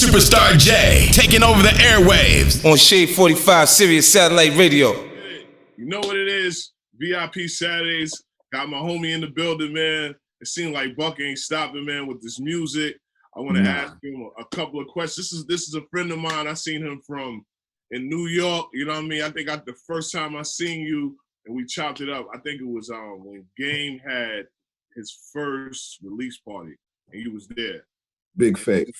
Superstar J, taking over the airwaves. On Shade 45 Sirius Satellite Radio. You know what it is? VIP Saturdays. Got my homie in the building, man. It seemed like Buck ain't stopping, man, with this music. I want to ask him a couple of questions. This is a friend of mine. I seen him from in New York. You know what I mean? I think the first time I seen you and we chopped it up, I think it was when Game had his first release party and you was there. Big face.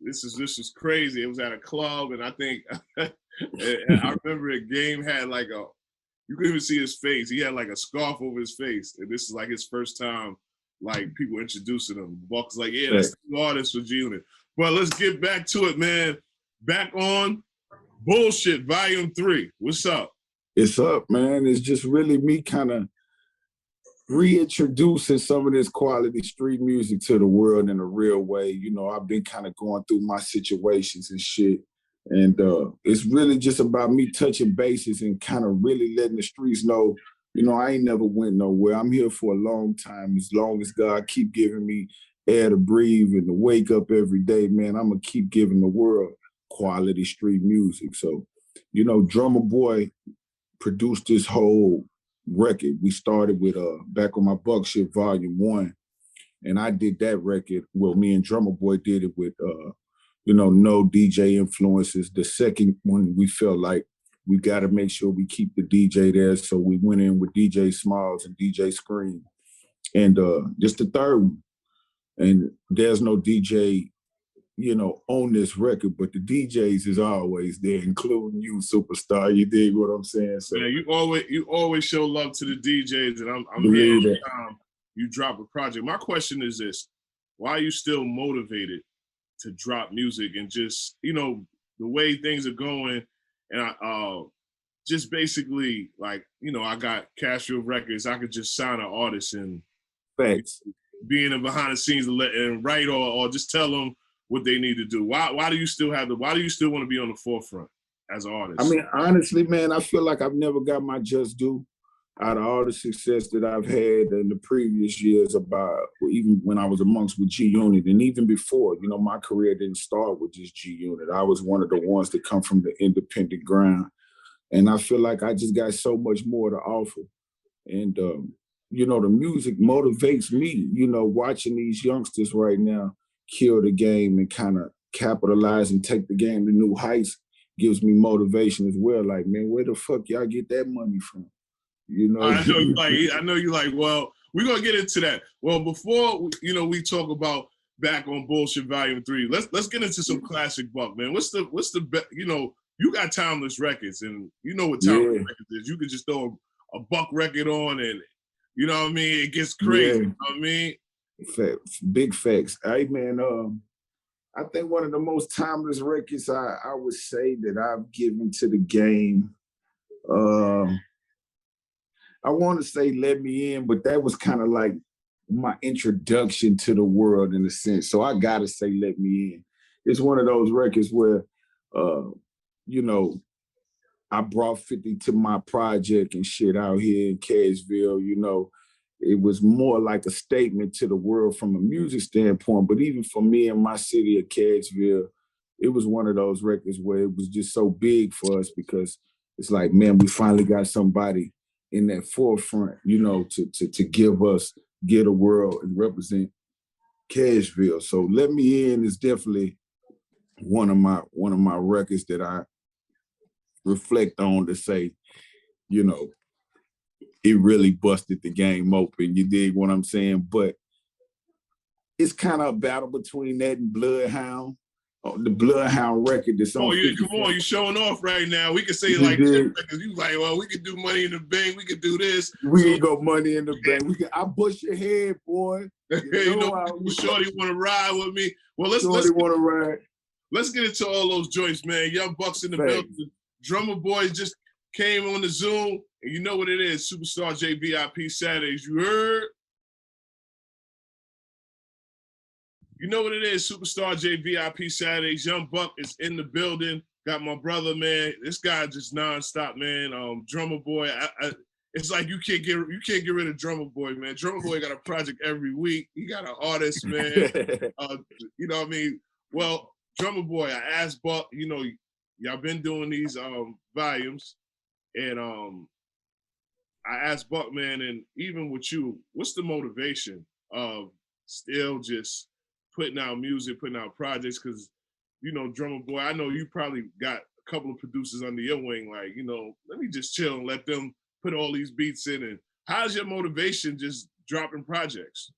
This is crazy. It was at a club, and I think and I remember a Game had like you couldn't even see his face. He had like a scarf over his face, and this is like his first time, like people introducing him. Buck's like, yeah, that's the artist for G-Unit. But let's get back to it, man. Back on Bullshit, Volume 3. What's up? It's up, man. It's just really me kind of reintroducing some of this quality street music to the world in a real way. You know, I've been kind of going through my situations and shit. And it's really just about me touching bases and kind of really letting the streets know, you know, I ain't never went nowhere. I'm here for a long time. As long as God keep giving me air to breathe and to wake up every day, man, I'm going to keep giving the world quality street music. So, you know, Drumma Boy produced this whole record. We started with Back on My Buck Shit Volume 1. And I did that record. Well, me and Drumma Boy did it with you know, no DJ influences. The second one, we felt like we got to make sure we keep the DJ there. So we went in with DJ Smalls and DJ Scream. And just the third one. And there's no DJ, you know, on this record, but the DJs is always there, including you, Superstar. You dig what I'm saying? So yeah, you always show love to the DJs, and I'm here every time you drop a project. My question is this: why are you still motivated to drop music and just, you know, the way things are going? And I just basically, like, you know, I got Castro Records. I could just sign an artist and be in the behind the scenes and write or just tell them what they need to do. Why do you still want to be on the forefront as an artist? I mean, honestly, man, I feel like I've never got my just due out of all the success that I've had in the previous years, even when I was amongst with G-Unit, and even before. You know, my career didn't start with just G-Unit. I was one of the ones that come from the independent ground. And I feel like I just got so much more to offer. And, you know, the music motivates me, you know, watching these youngsters right now kill the game and kind of capitalize and take the game to new heights gives me motivation as well. Like, man, where the fuck y'all get that money from? You know, I know you like, well, we're gonna get into that. Well, before you know, we talk about Back on Bullshit Volume 3. Let's get into some classic Buck, man. What's the you know, you got Timeless Records, and you know what Timeless Records is. You could just throw a Buck record on, and you know what I mean, it gets crazy. You know what I mean? Facts, big facts. Hey man, I think one of the most timeless records I would say that I've given to the game. I want to say Let Me In, but that was kind of like my introduction to the world in a sense. So I gotta say Let Me In. It's one of those records where, you know, I brought 50 to my project and shit out here in Cashville. You know, it was more like a statement to the world from a music standpoint, but even for me in my city of Cashville, it was one of those records where it was just so big for us because it's like, man, we finally got somebody in that forefront, you know, to give the world and represent Cashville. So Let Me In is definitely one of my records that I reflect on to say, you know, it really busted the game open. You dig what I'm saying? But it's kind of a battle between that and Bloodhound. The Bloodhound record that's on. Come on, you're showing off right now. We could say like, because you like, well, we could do Money in the Bank, we could do this. We ain't go Money in the Bank. I bust your head, boy. You know, Shorty want to ride with me. Well, let's want to ride. Let's get into all those joints, man. Young Bucks in the building. Drumma Boy just came on the Zoom, and you know what it is. Superstar J VIP Saturdays. You heard? You know what it is, Superstar J VIP Saturdays. Young Buck is in the building. Got my brother, man. This guy just nonstop, man. Drumma Boy. It's like you can't get rid of Drumma Boy, man. Drumma Boy got a project every week. He got an artist, man. You know what I mean? Well, Drumma Boy, I asked Buck, you know, y'all been doing these volumes, and I asked Buck, man, and even with you, what's the motivation of still just putting out music, putting out projects? Because, you know, Drumma Boy, I know you probably got a couple of producers under your wing, like, you know, let me just chill and let them put all these beats in. And how's your motivation just dropping projects?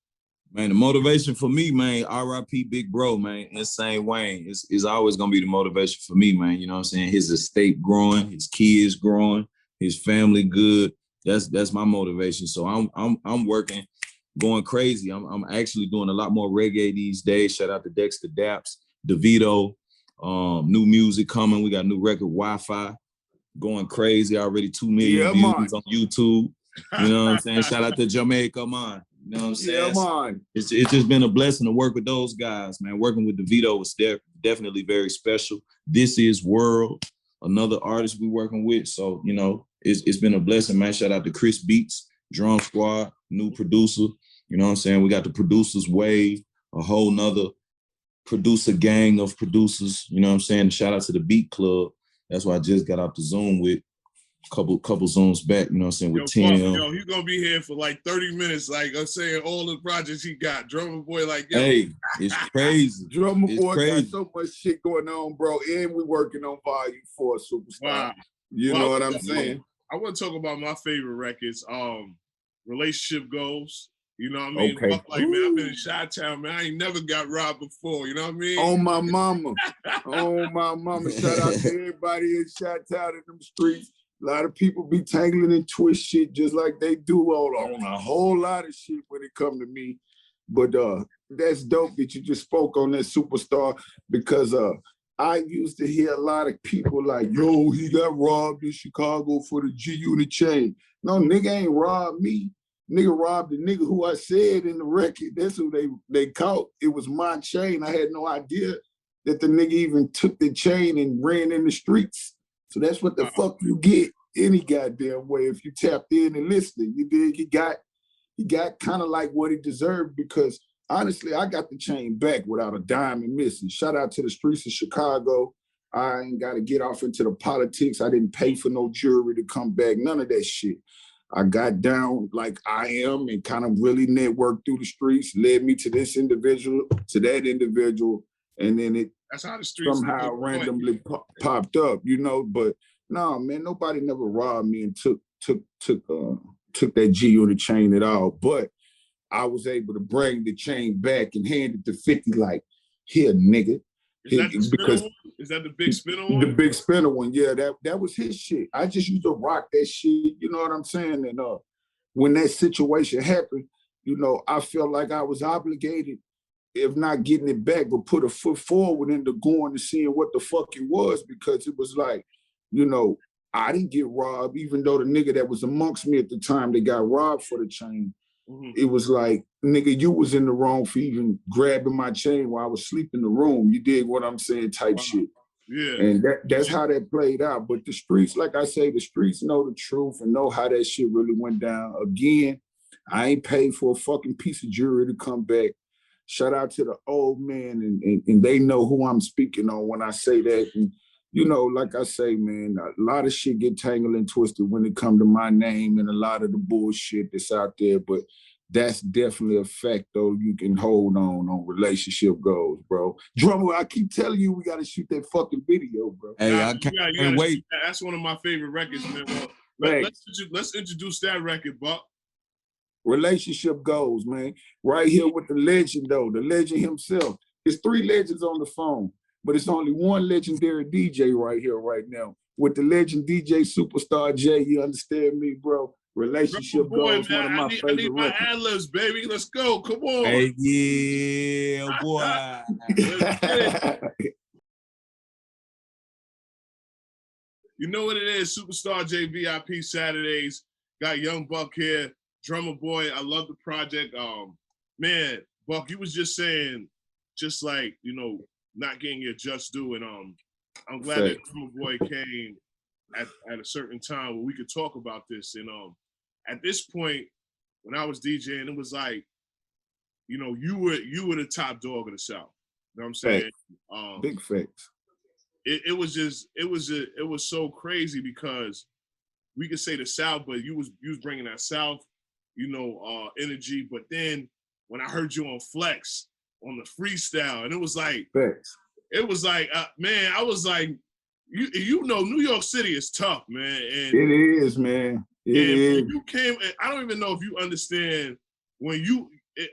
Man, the motivation for me, man, R.I.P. Big Bro, man, Insane Wayne, is always gonna be the motivation for me, man. You know what I'm saying? His estate growing, his kids growing, his family good. That's my motivation. So I'm working, going crazy. I'm actually doing a lot more reggae these days. Shout out to Dexter Daps, DeVito, new music coming. We got new record, Wi-Fi, going crazy. Already 2 million views on YouTube. You know what I'm saying? Shout out to Jamaica, man. You know what I'm saying? Yeah, man. It's just been a blessing to work with those guys, man. Working with DeVito was definitely very special. This is World, another artist we working with. So, you know, it's been a blessing, man. Shout out to Chris Beats, Drum Squad, new producer. You know what I'm saying? We got the producers wave, a whole nother producer gang of producers. You know what I'm saying? Shout out to the Beat Club. That's why I just got out the Zoom with couple Zooms back, you know what I'm saying, with Tim. Yo, he's gonna be here for like 30 minutes, like I'm saying all the projects he got. Drumma Boy, like, yo. Hey, it's crazy. Drumma Boy got so much shit going on, bro, and we working on Volume 4 Superstar. Wow. You know what I'm saying? I want to talk about my favorite records. Relationship Goals. You know what I mean? Okay. Buck, like, man, I've been in Chi-Town, man. I ain't never got robbed before. You know what I mean? On my mama. On my mama. Shout out to everybody in Chi-Town in them streets. A lot of people be tangling and twist shit just like they do on a whole lot of shit when it come to me. But that's dope that you just spoke on that Superstar, because I used to hear a lot of people like, yo, he got robbed in Chicago for the G-Unit chain. No, nigga ain't robbed me. Nigga robbed the nigga who I said in the record. That's who they caught. It was my chain. I had no idea that the nigga even took the chain and ran in the streets. So that's what the fuck you get any goddamn way if you tapped in and listening. You did. He got kind of like what he deserved, because honestly, I got the chain back without a dime and missing. Shout out to the streets of Chicago. I ain't got to get off into the politics. I didn't pay for no jury to come back. None of that shit. I got down like I am and kind of really networked through the streets, led me to this individual, to that individual, and then that's how the streets somehow randomly popped up, you know. But no, man, nobody never robbed me and took that G-Unit chain at all. But I was able to bring the chain back and hand it to 50 like, here, nigga. Is that the spinner one? Is that the big spinner one? The big spinner one, yeah. That was his shit. I just used to rock that shit, you know what I'm saying? And when that situation happened, you know, I felt like I was obligated, if not getting it back, but put a foot forward into going and seeing what the fuck it was, because it was like, you know, I didn't get robbed, even though the nigga that was amongst me at the time that got robbed for the chain, it was like, nigga, you was in the wrong for even grabbing my chain while I was sleeping in the room. You dig what I'm saying? Type shit. Yeah. And that's how that played out. But the streets, like I say, the streets know the truth and know how that shit really went down. Again, I ain't paid for a fucking piece of jewelry to come back. Shout out to the old man, and they know who I'm speaking on when I say that. And, you know, like I say, man, a lot of shit get tangled and twisted when it come to my name and a lot of the bullshit that's out there. But that's definitely a fact, though, you can hold on relationship goals, bro. Drumma, I keep telling you we got to shoot that fucking video, bro. Hey, I can't wait. That's one of my favorite records, man. Let's introduce that record, Buck. Relationship goals, man. Right here with the legend, though, the legend himself. There's 3 legends on the phone, but it's only one legendary DJ right here, right now. With the legend DJ Superstar J, you understand me, bro? Relationship goals, man, one of my favorite I need my ad-libs, baby. Let's go. Come on. Hey, yeah, boy. You know what it is, Superstar J VIP Saturdays. Got Young Buck here. Drumma Boy, I love the project. Man, Buck, you was just saying, just like, you know, not getting your just due, and I'm glad that Drumma Boy came at a certain time where we could talk about this. And at this point, when I was DJing, it was like, you know, you were the top dog of the South. You know what I'm saying? Big facts. It was so crazy because we could say the South, but you was bringing that South, energy. But then when I heard you on Flex on the freestyle, and it was like, facts. Man, I was like, New York City is tough, man. And it is, man. It is. You came, I don't even know if you understand when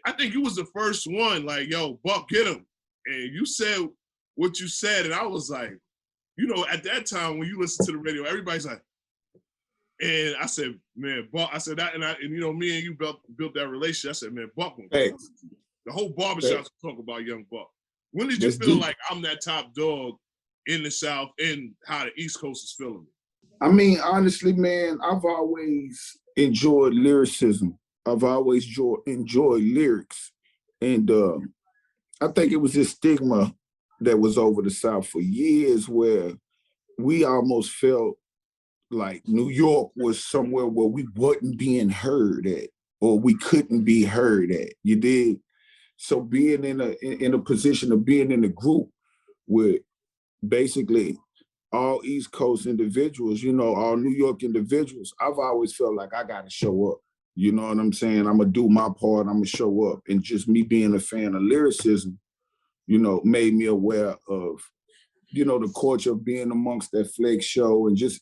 I think you was the first one, like, yo, Buck, get him. And you said what you said, and I was like, at that time when you listen to the radio, everybody's like, and I said, man, Buck, I said that, and me and you built that relationship. I said, man, Buck, the whole barbershop talk about young Buck. When did you feel like I'm that top dog in the South and how the East Coast is feeling? I mean, honestly, man, I've always enjoyed lyricism. I've always enjoyed lyrics. And I think it was this stigma that was over the South for years where we almost felt like New York was somewhere where we wasn't being heard at, or we couldn't be heard at. You did. So being in a position of being in a group with basically all East Coast individuals, all New York individuals, I've always felt like I got to show up. You know what I'm saying? I'm going to do my part. I'm going to show up. And just me being a fan of lyricism, made me aware of, the culture of being amongst that Flex show and just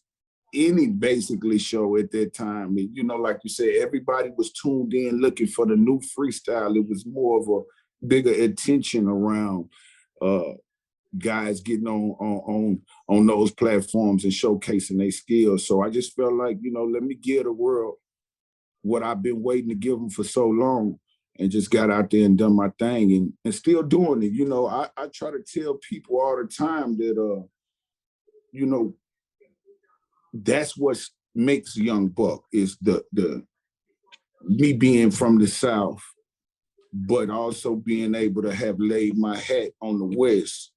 any basically show at that time. And, like you said, everybody was tuned in looking for the new freestyle. It was more of a bigger attention around guys getting on those platforms and showcasing their skills. So I just felt like, let me give the world what I've been waiting to give them for so long, and just got out there and done my thing and still doing it. I try to tell people all the time that, that's what makes Young Buck is the me being from the South, but also being able to have laid my hat on the West,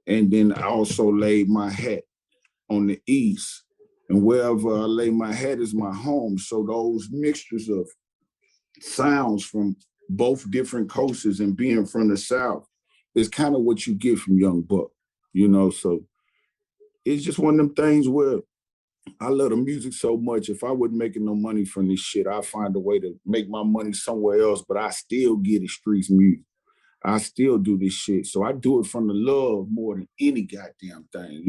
and then I also laid my hat on the East. And wherever I lay my hat is my home. So those mixtures of sounds from both different coasts and being from the South is kind of what you get from Young Buck, So it's just one of them things where I love the music so much. If I wasn't making no money from this shit, I'd find a way to make my money somewhere else, but I still get the streets music. I still do this shit. So I do it from the love more than any goddamn thing,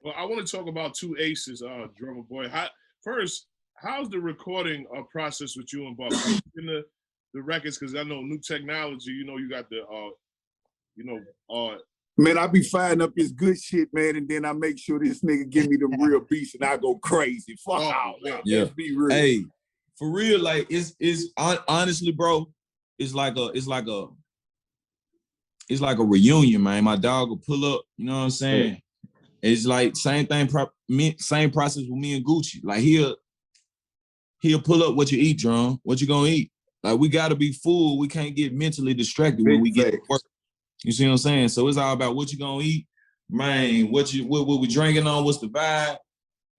Well, I want to talk about two aces, Drumma Boy. How's the recording process with you and Buck? In the records, because I know new technology, you got the, Man, I be firing up his good shit, man, and then I make sure this nigga give me the real beats and I go crazy. Fuck out, man. Yeah. Let's be real. Hey, for real, like it's honestly, bro, it's like a reunion, man. My dog will pull up, you know what I'm saying? Yeah. It's like same process with me and Gucci. Like he'll pull up what you eat, Drum. What you gonna eat? Like we gotta be full. We can't get mentally distracted when we get to work. You see what I'm saying? So it's all about what you gonna eat, man. What we drinking on? What's the vibe?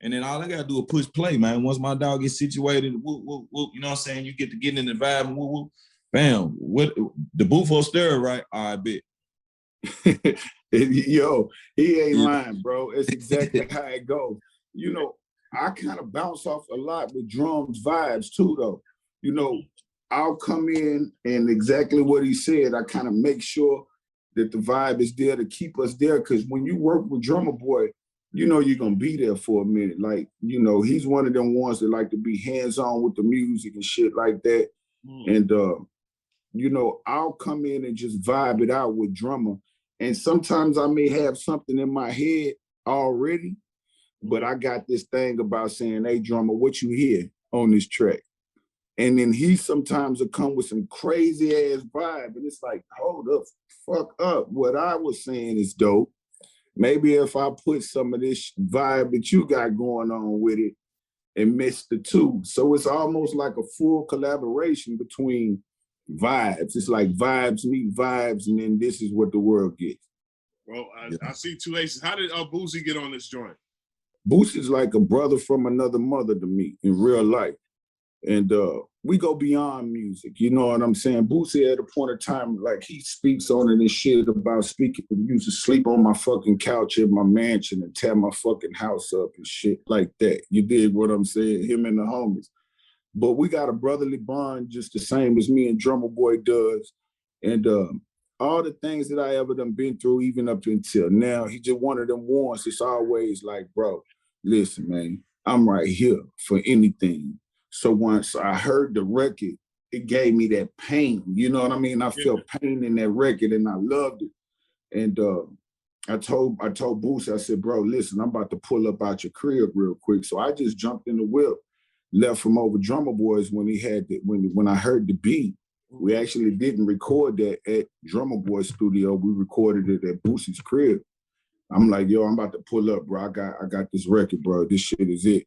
And then all I gotta do is push play, man. Once my dog gets situated, whoop, whoop, whoop, you know what I'm saying? You get to getting in the vibe, and whoop, whoop, bam. What the bufo stir, right? I bet. Yo, he ain't lying, bro. It's exactly how it goes. I kind of bounce off a lot with Drum's vibes too, though. I'll come in and exactly what he said, I kind of make sure that the vibe is there to keep us there. Because when you work with Drumma Boy, you're going to be there for a minute. Like, he's one of them ones that like to be hands-on with the music and shit like that. And, I'll come in and just vibe it out with Drumma. And sometimes I may have something in my head already, but I got this thing about saying, hey, Drumma, what you hear on this track? And then he sometimes will come with some crazy ass vibe. And it's like, hold up, fuck up. What I was saying is dope. Maybe if I put some of this vibe that you got going on with it and mix the two. So it's almost like a full collaboration between vibes. It's like vibes meet vibes, and then this is what the world gets. Well, I see two aces. How did Boosie get on this joint? Boosie's like a brother from another mother to me in real life. And we go beyond music, you know what I'm saying? Boosie at a point of time, like he speaks on it and shit about speaking, used to sleep on my fucking couch in my mansion and tear my fucking house up and shit like that. You dig what I'm saying? Him and the homies. But we got a brotherly bond just the same as me and Drumma Boy does. And all the things that I ever done been through, even up until now, he just one of them ones. It's always like, bro, listen, man, I'm right here for anything. So once I heard the record, it gave me that pain. You know what I mean? I felt pain in that record and I loved it. And I told Boosie, I said, bro, listen, I'm about to pull up out your crib real quick. So I just jumped in the whip, left from over Drumma Boys when he had when I heard the beat. We actually didn't record that at Drumma Boy studio. We recorded it at Boosie's crib. I'm like, yo, I'm about to pull up, bro. I got this record, bro. This shit is it.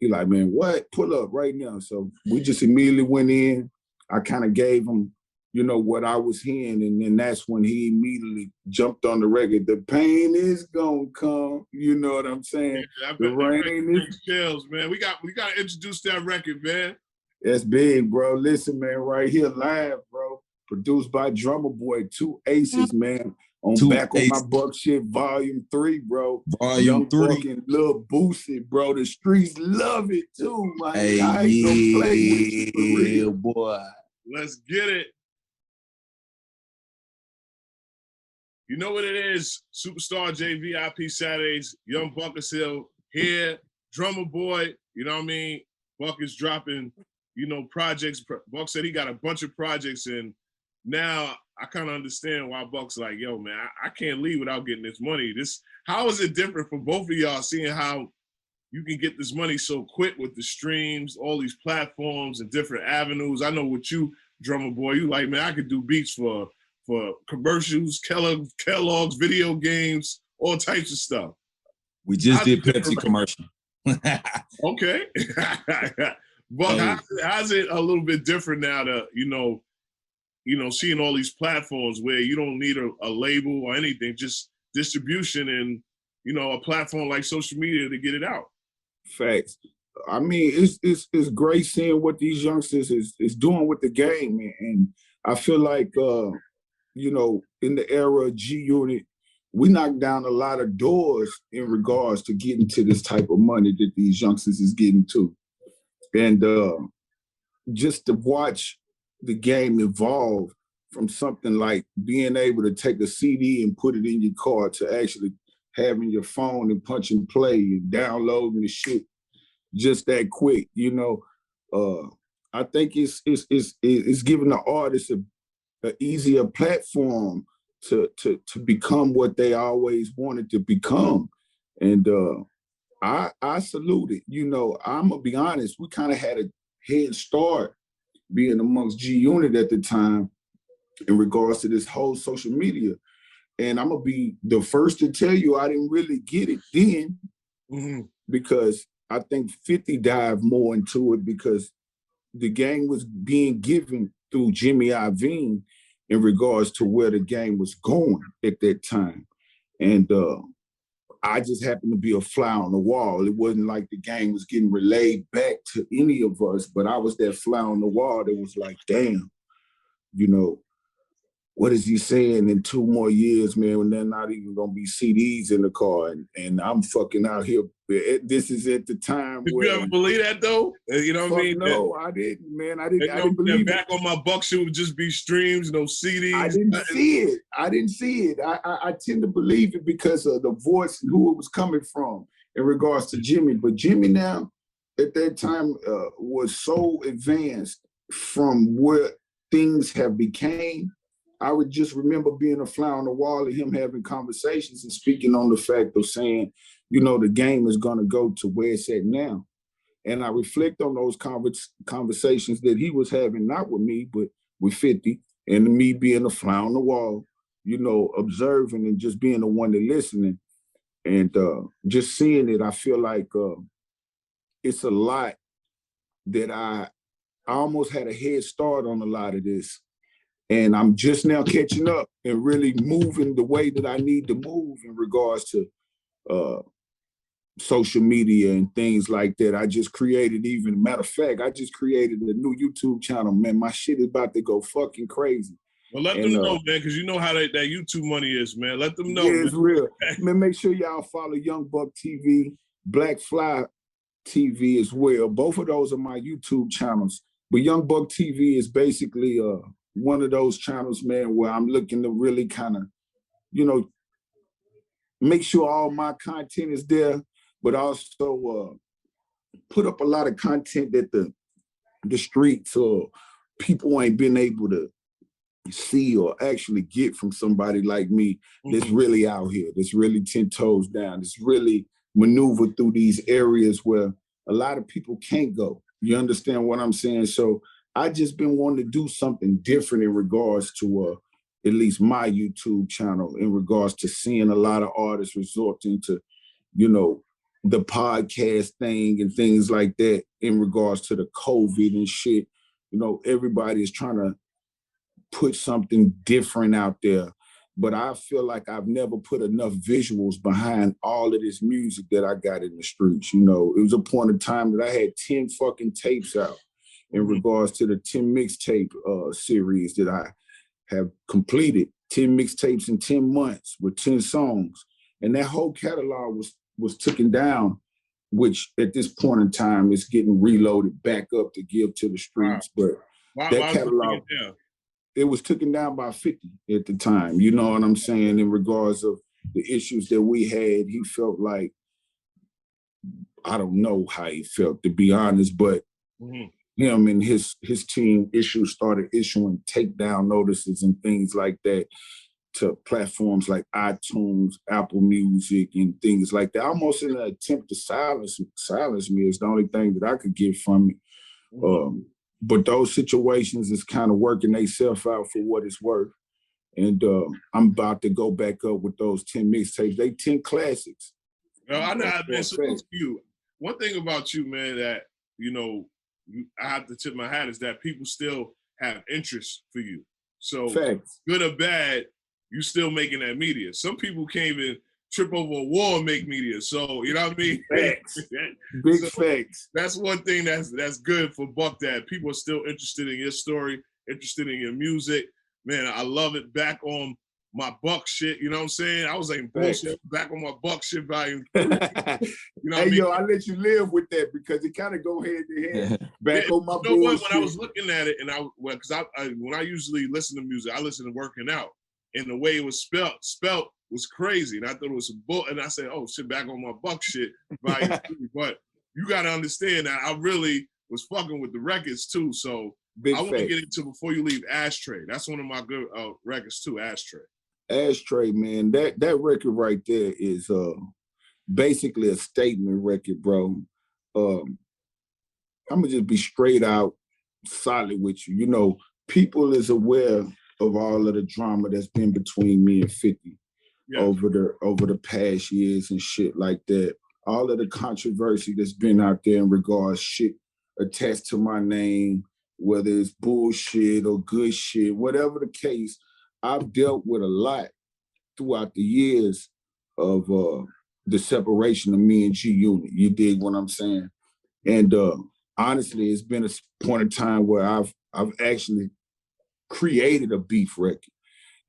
He like, man, what? Pull up right now. So we just immediately went in. I kind of gave him, you know, what I was hearing. And then that's when he immediately jumped on the record. The pain is gonna come. You know what I'm saying? Yeah, the rain is chills, man. We got to introduce that record, man. That's big, bro. Listen, man, right here live, bro. Produced by Drumma Boy, 2 aces, man. On Back on My Buck Shit, Volume 3, bro. Volume 3. Fucking Lil Boosie, bro. The streets love it too, man. Hey, I ain't gonna play with you for real, boy. Let's get it. You know what it is? Superstar JVIP Saturdays, Young Buckers Hill here, Drumma Boy, you know what I mean? Buck is dropping, you know, projects. Buck said he got a bunch of projects, and now I kind of understand why Buck's like, yo, man, I can't leave without getting this money. How is it different for both of y'all, seeing how you can get this money so quick with the streams, all these platforms and different avenues? I know with you, Drumma Boy, you like, man, I could do beats for commercials, Kellogg's, video games, all types of stuff. We just did Pepsi commercial. Okay. But how's it a little bit different now to, you know, seeing all these platforms where you don't need a label or anything, just distribution and, you know, a platform like social media to get it out? Facts. I mean, it's great seeing what these youngsters is doing with the game, man. And I feel like, you know, in the era of G Unit, we knocked down a lot of doors in regards to getting to this type of money that these youngsters is getting to. And just to watch the game evolve from something like being able to take a CD and put it in your car to actually having your phone and punch and play and downloading the shit just that quick, you know. I think it's giving the artists an easier platform to become what they always wanted to become. And I salute it. You know, I'm gonna be honest, we kind of had a head start being amongst G Unit at the time in regards to this whole social media. And I'm gonna be the first to tell you I didn't really get it then, because I think 50 dived more into it because the game was being given through Jimmy Iovine in regards to where the game was going at that time. And I just happened to be a fly on the wall. It wasn't like the game was getting relayed back to any of us, but I was that fly on the wall that was like, damn, you know, what is he saying in 2 more years, man, when they're not even gonna be CDs in the car and I'm fucking out here. This is at the time Did where— you ever believe that though? You know what I mean? No, I didn't, man. I didn't believe Back on My Buck Shit would just be streams, no CDs. I didn't see it. I tend to believe it because of the voice and who it was coming from in regards to Jimmy. But Jimmy now, at that time, was so advanced from where things have became. I would just remember being a fly on the wall and him having conversations and speaking on the fact of saying, you know, the game is going to go to where it's at now. And I reflect on those conversations that he was having, not with me, but with 50, and me being a fly on the wall, you know, observing and just being the one that listening. And just seeing it, I feel like it's a lot that I almost had a head start on a lot of this. And I'm just now catching up and really moving the way that I need to move in regards to social media and things like that. I just created, even matter of fact, I just created a new YouTube channel, man. My shit is about to go fucking crazy. Well, let them know, man, because you know how that YouTube money is, man. Let them know. Yeah, man. it's real. Man, make sure y'all follow Young Buck TV, Black Fly TV as well. Both of those are my YouTube channels. But Young Buck TV is basically one of those channels, man, where I'm looking to really kind of, you know, make sure all my content is there, but also put up a lot of content that the streets or people ain't been able to see or actually get from somebody like me that's really out here, that's really 10 toes down, that's really maneuver through these areas where a lot of people can't go. You understand what I'm saying? So I just been wanting to do something different in regards to at least my YouTube channel, in regards to seeing a lot of artists resorting to, you know, the podcast thing and things like that in regards to the COVID and shit. You know, everybody is trying to put something different out there, but I feel like I've never put enough visuals behind all of this music that I got in the streets. You know, it was a point in time that I had 10 fucking tapes out in regards to the 10 mixtape series that I have completed. 10 mixtapes in 10 months with 10 songs. And that whole catalog was taken down, which at this point in time is getting reloaded back up to give to the streets. But that catalog, it was taken down by 50 at the time. You know what I'm saying? In regards of the issues that we had, he felt like, I don't know how he felt, to be honest, but him and his team started issuing takedown notices and things like that to platforms like iTunes, Apple Music, and things like that. Almost in an attempt to silence me is the only thing that I could get from it. But those situations is kind of working themselves out for what it's worth. And I'm about to go back up with those 10 mixtapes. They 10 classics. I know I've been supposed to you. One thing about you, man, that, you know, I have to tip my hat is that people still have interest for you. So Facts. Good or bad, you still making that media. Some people can't even trip over a wall and make media. So, you know what I mean? Facts. Big facts. That's one thing that's good for Buck, that people are still interested in your story, interested in your music. Man, I love it. Back on my Buck shit, you know what I'm saying? I was like, bullshit, back on my Buck shit volume 3. You know hey, what I mean? Yo, I let you live with that because it kind of go hand to hand. Back on my you know bullshit. What? When I was looking at it, and because when I usually listen to music, I listen to working out, and the way it was spelt was crazy, and I thought it was a book, and I said, oh shit, back on my Buck shit volume 3. But you got to understand that I really was fucking with the records too. So I want to get into, before you leave, Ashtray. That's one of my good records too, Ashtray. Ashtray, man, that record right there is basically a statement record, bro. I'm gonna just be straight out solid with you. You know, people is aware of all of the drama that's been between me and 50 over the past years and shit like that. All of the controversy that's been out there in regards shit attached to my name, whether it's bullshit or good shit, whatever the case. I've dealt with a lot throughout the years of the separation of me and G Unit. You dig what I'm saying? And honestly, it's been a point in time where I've actually created a beef record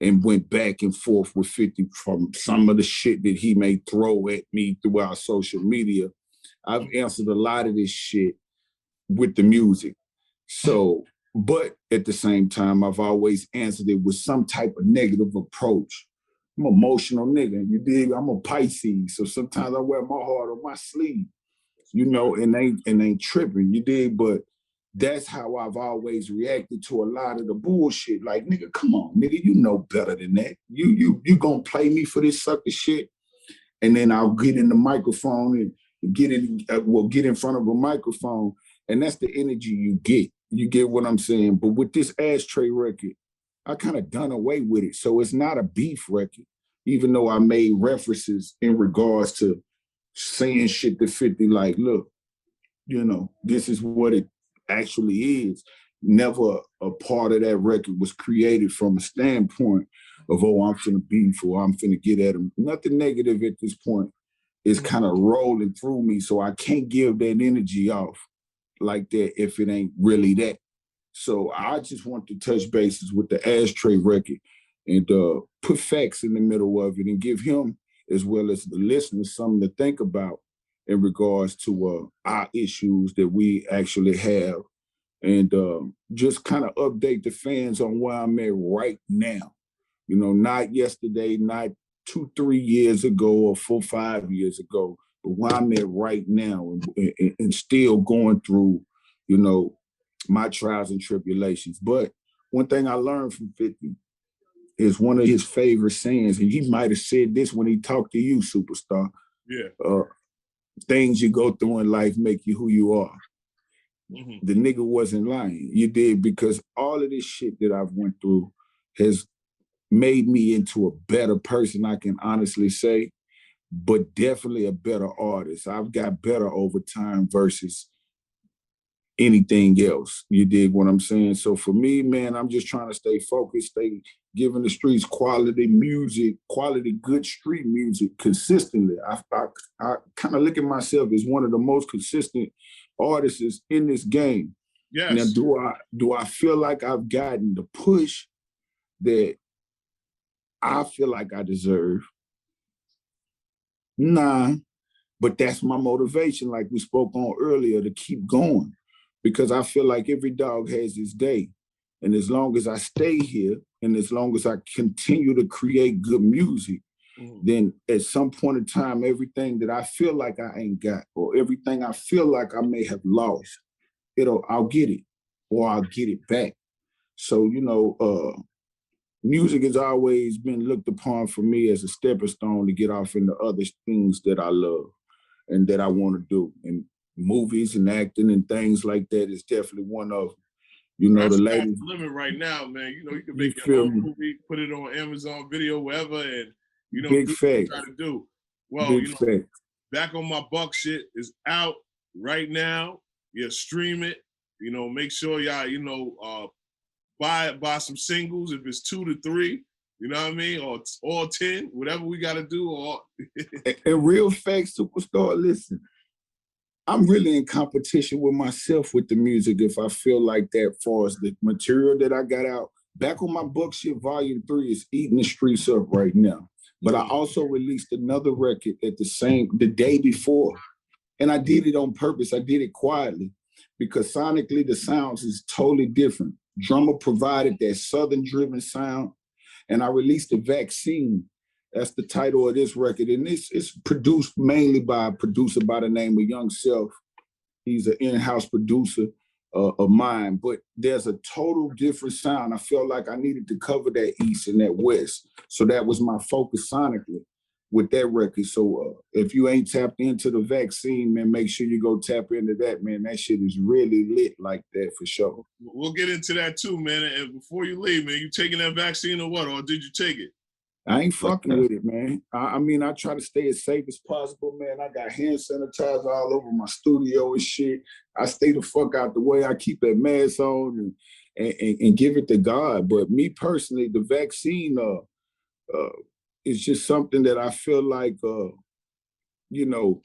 and went back and forth with 50 from some of the shit that he may throw at me throughout social media. I've answered a lot of this shit with the music. So, but at the same time, I've always answered it with some type of negative approach. I'm an emotional nigga, you dig? I'm a Pisces, so sometimes I wear my heart on my sleeve, you know, and ain't tripping, you dig? But that's how I've always reacted to a lot of the bullshit. Like, nigga, come on, nigga, you know better than that. You gonna play me for this sucker shit? And then I'll get in the microphone and get in front of a microphone, and that's the energy you get. You get what I'm saying? But with this Ashtray record, I kind of done away with it. So it's not a beef record, even though I made references in regards to saying shit to 50 like, look, you know, this is what it actually is. Never a part of that record was created from a standpoint of, oh, I'm finna beef or I'm finna get at him. Nothing negative at this point. is kind of rolling through me. So I can't give that energy off like that if it ain't really that. So I just want to touch bases with the Ashtray record and put facts in the middle of it and give him, as well as the listeners, something to think about in regards to our issues that we actually have, and just kind of update the fans on where I'm at right now. You know, not yesterday, not 2-3 years ago or 4-5 years ago, but where I'm at right now, and still going through, you know, my trials and tribulations. But one thing I learned from 50 is one of his favorite sayings, and he might have said this when he talked to you, Superstar. Yeah. Things you go through in life make you who you are. The nigga wasn't lying. You did, because all of this shit that I've went through has made me into a better person, I can honestly say, but definitely a better artist. I've got better over time versus anything else. You dig what I'm saying? So for me, man, I'm just trying to stay focused, stay giving the streets quality music, quality good street music consistently. I kind of look at myself as one of the most consistent artists in this game. Yes. Now, do I feel like I've gotten the push that I feel like I deserve? Nah, but that's my motivation, like we spoke on earlier, to keep going, because I feel like every dog has his day. And as long as I stay here, and as long as I continue to create good music, then at some point in time, everything that I feel like I ain't got, or everything I feel like I may have lost, I'll get it, or I'll get it back. So, you know, music has always been looked upon for me as a stepping stone to get off into other things that I love and that I want to do. And movies and acting and things like that is definitely one of them. You know, that's the ladies. The limit right now, man. You know, you can make your own movie, put it on Amazon Video, wherever, and you know, big do what you try to do. Well, big you know, fact. Back on My Buck shit is out right now. Yeah, stream it. You know, make sure y'all, you know, buy some singles if it's 2 to 3. You know what I mean, or all 10, whatever we got to do. Or and real facts, Superstar. Listen, I'm really in competition with myself with the music if I feel like that, far as the material that I got out. Back on My Buck shit, Volume 3 is eating the streets up right now. But I also released another record at the day before. And I did it on purpose. I did it quietly because sonically the sounds is totally different. Drumma provided that Southern-driven sound, and I released The Vaccine. That's the title of this record. And it's produced mainly by a producer by the name of Young Self. He's an in-house producer of mine, but there's a total different sound. I felt like I needed to cover that East and that West. So that was my focus sonically with that record. So if you ain't tapped into The Vaccine, man, make sure you go tap into that, man. That shit is really lit like that for sure. We'll get into that too, man. And before you leave, man, you taking that vaccine or what? Or did you take it? I ain't fucking with it, man. I mean, I try to stay as safe as possible, man. I got hand sanitizer all over my studio and shit. I stay the fuck out the way. I keep that mask on and give it to God. But me personally, the vaccine is just something that I feel like, you know,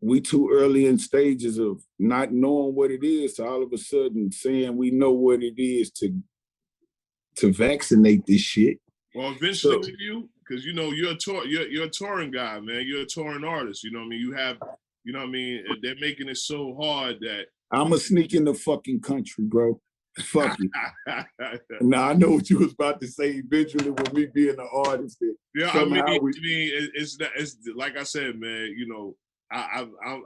we too early in stages of not knowing what it is to all of a sudden saying we know what it is to vaccinate this shit. Well, eventually with you, because you know you're a touring guy, man. You're a touring artist. You know what I mean? You have, you know what I mean? They're making it so hard that I'm a sneak in the fucking country, bro. Fuck it. Now I know what you was about to say eventually with me being an artist. Yeah, I mean, it's like I said, man. You know,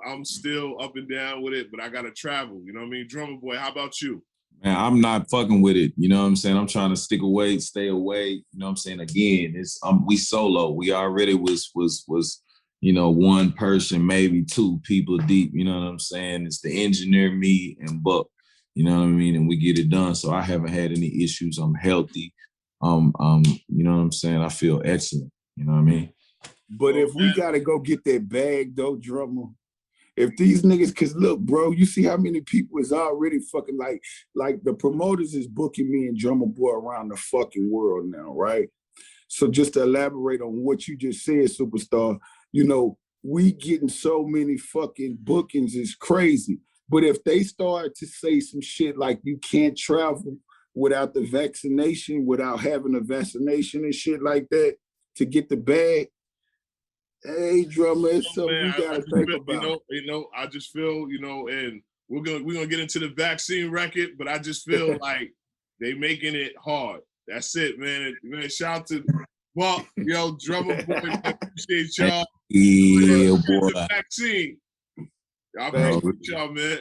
I'm still up and down with it, but I gotta travel. You know what I mean? Drummer boy, how about you? Man, I'm not fucking with it. You know what I'm saying? I'm trying to stick away, stay away. You know what I'm saying? Again, it's we solo. We already was you know, one person, maybe two people deep. You know what I'm saying? It's the engineer, me, and Buck. You know what I mean? And we get it done. So I haven't had any issues. I'm healthy. You know what I'm saying? I feel excellent. You know what I mean? But if we gotta go get that bag though, Drumma. If these niggas, cause look, bro, you see how many people is already fucking like the promoters is booking me and Drumma Boy around the fucking world now, right? So just to elaborate on what you just said, Superstar, you know, we getting so many fucking bookings is crazy. But if they start to say some shit like you can't travel without the vaccination, without having a vaccination and shit like that to get the bag, hey, Drumma, it's something we gotta think about. I just feel, and we're gonna get into the vaccine record, but I just feel like they making it hard. That's it, man. Man, shout out to Drumma boy, appreciate y'all. Yeah, boy. The vaccine. I appreciate y'all, man.